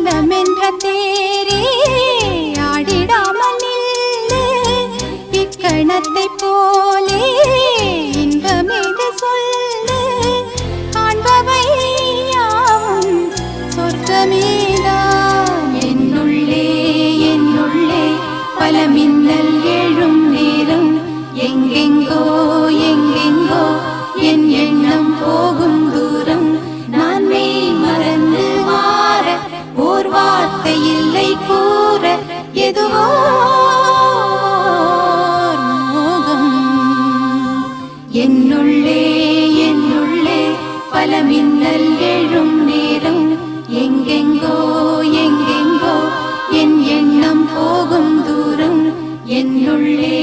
மனமென்ற தேரே ஆடிடாமல் நில்லு இக்கணத்தை போலே இன்பமேது சொல்லு காண்பவை யாவும் சொர்க்கமேதான் என்னுள்ளே என்னுள்ளே பல மின்னல் எழும் நேரம் எங்கெங்கோ எங்கெங்கோ என் எண்ணம் போகும் தூரம் நான் மெய் மறந்து மாற ஓர் வார்த்தை இல்லை கூற எதுவோ மோகம் என்னுள்ளே என்னுள்ளே பல மின்னல் எழும் நேரம் எங்கெங்கோ எங்கெங்கோ என் எண்ணம் போகும் தூரம் என்னுள்ளே